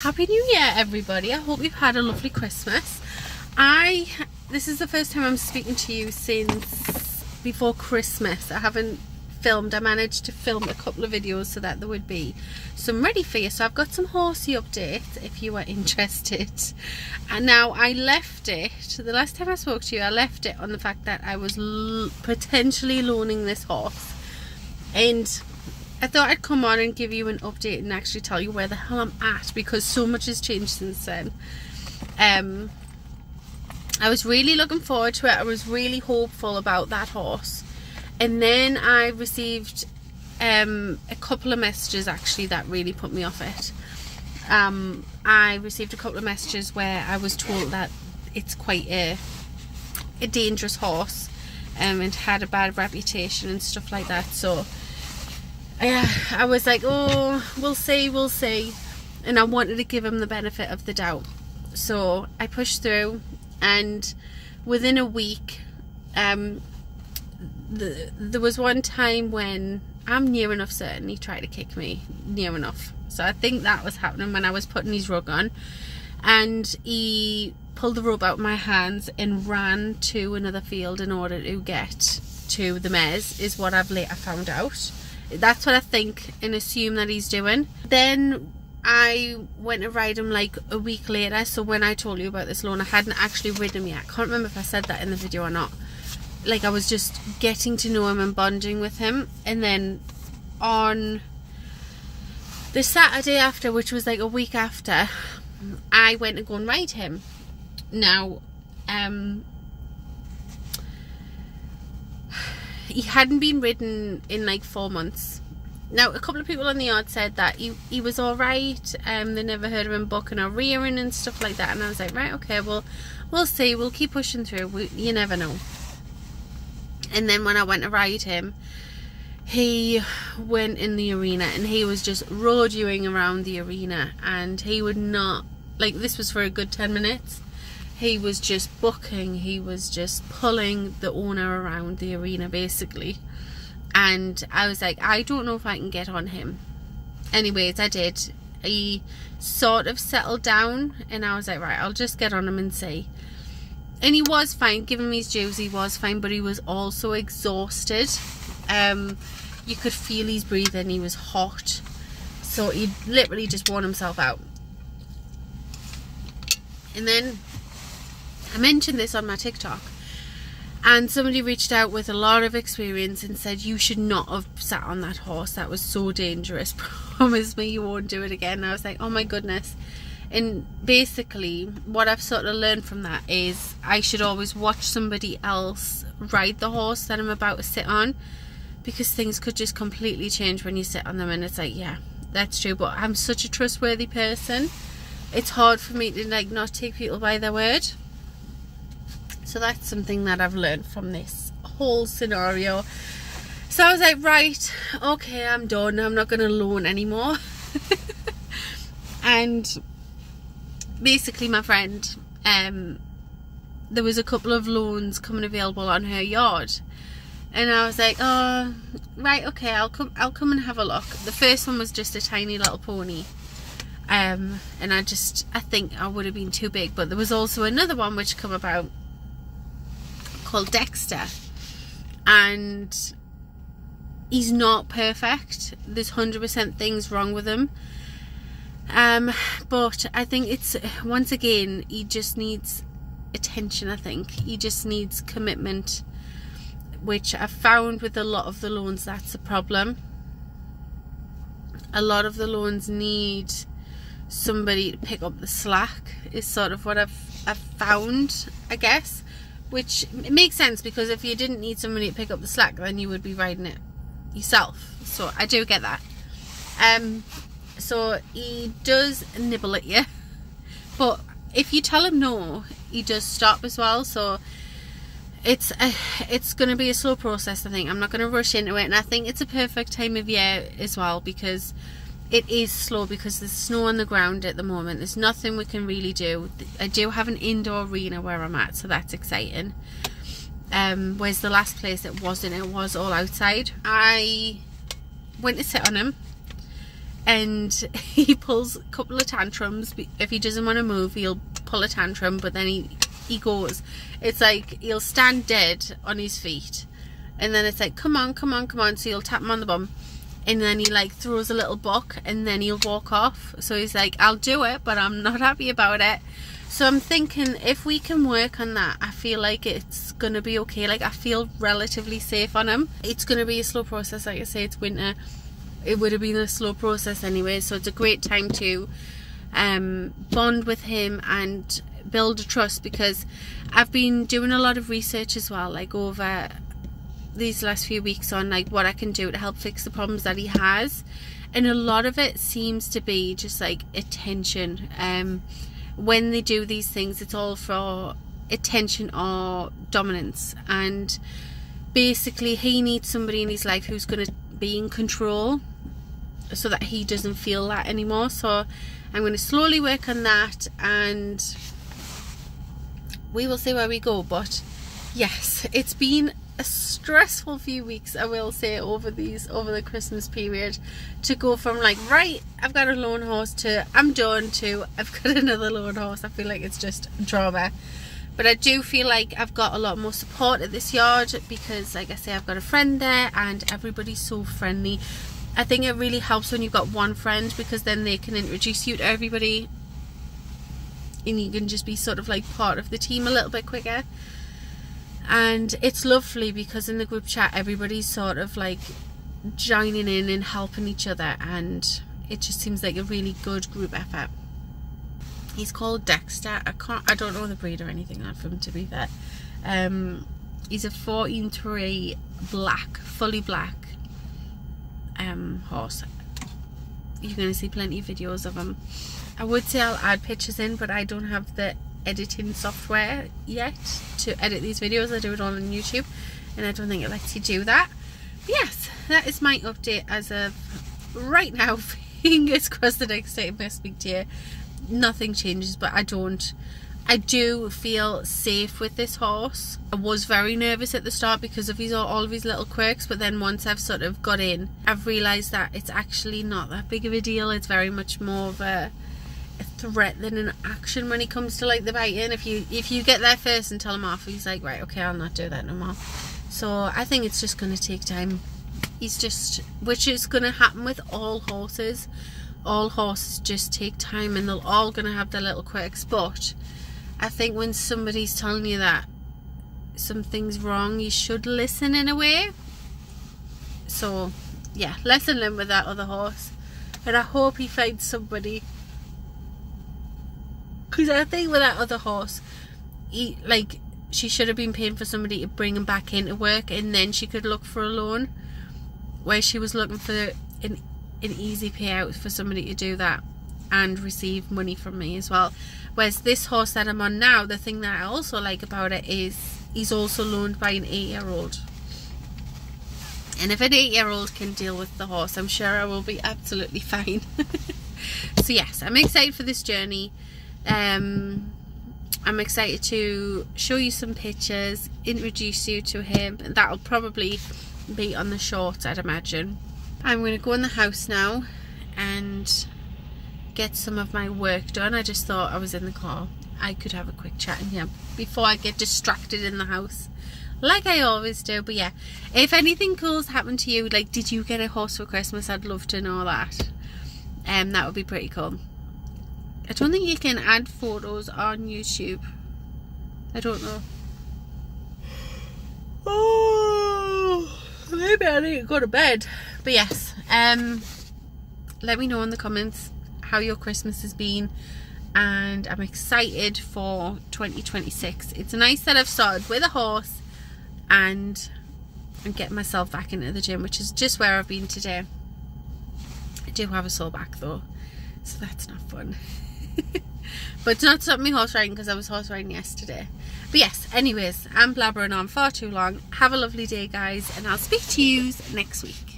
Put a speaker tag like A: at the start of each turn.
A: Happy New Year, everybody. I hope you've had a lovely Christmas. This is the first time I'm speaking to you since before Christmas. I haven't filmed. I managed to film a couple of videos so that there would be some ready for you. So I've got some horsey updates if you are interested. And now I left it, the last time I spoke to you, I left it on the fact that I was potentially loaning this horse. And I thought I'd come on and give you an update and actually tell you where the hell I'm at, because so much has changed since then. I was really looking forward to it. I was really hopeful about that horse. And then I received a couple of messages actually that really put me off it. I received a couple of messages where I was told that it's quite a dangerous horse and had a bad reputation and stuff like that. So I was like, oh, we'll see, and I wanted to give him the benefit of the doubt. So I pushed through, and within a week, there was one time when I'm near enough certain he tried to kick me, near enough. So I think that was happening when I was putting his rug on, and he pulled the rope out of my hands and ran to another field in order to get to the mares, is what I've later found out. That's what I think and assume that he's doing. Then I went to ride him like a week later. So when I told you about this loan, I hadn't actually ridden him yet. I can't remember if I said that in the video or not. Like, I was just getting to know him and bonding with him. And then on the Saturday after, which was like a week after, I went to go and ride him. Now, he hadn't been ridden in like 4 months. Now, a couple of people on the yard said that he was alright. They never heard of him bucking or rearing and stuff like that. And I was like, right, okay, well, we'll see. We'll keep pushing through. You never know. And then when I went to ride him, he went in the arena and he was just rodeoing around the arena. And he would not, like, this was for a good 10 minutes. He was just bucking, he was just pulling the owner around the arena basically. And I was like, I don't know if I can get on him. Anyways, I did. He sort of settled down and I was like, right, I'll just get on him and see. And he was fine, given me his dues, he was fine, but he was also exhausted. You could feel his breathing, he was hot. So he literally just worn himself out. And then I mentioned this on my TikTok, and somebody reached out with a lot of experience and said, you should not have sat on that horse, that was so dangerous, promise me you won't do it again. And I was like, oh my goodness. And basically what I've sort of learned from that is I should always watch somebody else ride the horse that I'm about to sit on, because things could just completely change when you sit on them. And it's like, yeah, that's true, but I'm such a trustworthy person, it's hard for me to like not take people by their word. So that's something that I've learned from this whole scenario. So I was like, right, okay, I'm done. I'm not going to loan anymore. And basically my friend, there was a couple of loans coming available on her yard. And I was like, oh, right, okay, I'll come and have a look. The first one was just a tiny little pony. And I think I would have been too big. But there was also another one which come about, called Dexter, and he's not perfect. There's 100% things wrong with him, but I think it's, once again, he just needs attention. I think he just needs commitment, which I've found with a lot of the loans that's a problem. A lot of the loans need somebody to pick up the slack, is sort of what I've found, I guess. Which makes sense, because if you didn't need somebody to pick up the slack, then you would be riding it yourself. So I do get that. So he does nibble at you, but if you tell him no, he does stop as well. So it's going to be a slow process. I think I'm not going to rush into it, and I think it's a perfect time of year as well, because it is slow, because there's snow on the ground at the moment. There's nothing we can really do. I do have an indoor arena where I'm at, so that's exciting. Whereas the last place it was all outside. I went to sit on him and he pulls a couple of tantrums. If he doesn't want to move, he'll pull a tantrum, but then he goes. It's like he'll stand dead on his feet, and then it's like, come on, come on, come on. So you'll tap him on the bum, and then he like throws a little buck, and then he'll walk off. So he's like, I'll do it, but I'm not happy about it. So I'm thinking if we can work on that, I feel like it's gonna be okay. Like, I feel relatively safe on him. It's gonna be a slow process. Like I say, it's winter. It would have been a slow process anyway, so it's a great time to bond with him and build a trust, because I've been doing a lot of research as well, like over these last few weeks, on like what I can do to help fix the problems that he has, and a lot of it seems to be just like attention. When they do these things, it's all for attention or dominance, and basically he needs somebody in his life who's going to be in control so that he doesn't feel that anymore. So I'm going to slowly work on that, and we will see where we go. But yes, it's been a stressful few weeks, I will say, over the Christmas period, to go from like, right, I've got a lone horse, to I'm done, to I've got another lone horse. I feel like it's just drama. But I do feel like I've got a lot more support at this yard, because like I say, I've got a friend there and everybody's so friendly. I think it really helps when you've got one friend, because then they can introduce you to everybody and you can just be sort of like part of the team a little bit quicker. And it's lovely because in the group chat everybody's sort of like joining in and helping each other, and it just seems like a really good group effort. He's called Dexter. I don't know the breed or anything like him, to be fair. He's a 14-3 black, fully black horse. You're going to see plenty of videos of him. I would say I'll add pictures in, but I don't have the editing software yet to edit these videos. I do it all on YouTube, and I don't think it lets you do that. But yes, that is my update as of right now. Fingers crossed the next time I speak to you, nothing changes, but I do feel safe with this horse. I was very nervous at the start because of all of his little quirks, but then once I've sort of got in, I've realised that it's actually not that big of a deal. It's very much more of a threat than an action when it comes to like the biting. If you get there first and tell him off, he's like, right, okay, I'll not do that no more. So I think it's just going to take time. Which is going to happen with all horses. All horses just take time, and they're all going to have their little quirks. But I think when somebody's telling you that something's wrong, you should listen in a way. So yeah, lesson learned with that other horse, and I hope he finds somebody, because I think with that other horse, she should have been paying for somebody to bring him back into work, and then she could look for a loan, where she was looking for an easy payout for somebody to do that and receive money from me as well. Whereas this horse that I'm on now, the thing that I also like about it is he's also loaned by an 8-year-old, and if an 8-year-old can deal with the horse, I'm sure I will be absolutely fine. So yes, I'm excited for this journey. I'm excited to show you some pictures, introduce you to him, and that'll probably be on the shorts, I'd imagine. I'm going to go in the house now and get some of my work done. I just thought I was in the car, I could have a quick chat in here before I get distracted in the house, like I always do. But yeah, if anything cool's happened to you, like did you get a horse for Christmas, I'd love to know that. That would be pretty cool. I don't think you can add photos on YouTube. I don't know. Oh, maybe I need to go to bed. But yes, let me know in the comments how your Christmas has been, and I'm excited for 2026. It's nice that I've started with a horse and I'm getting myself back into the gym, which is just where I've been today. I do have a sore back though, so that's not fun. But it's not stopping me horse riding, because I was horse riding yesterday. But yes, anyways, I'm blabbering on far too long. Have a lovely day, guys, and I'll speak to you next week.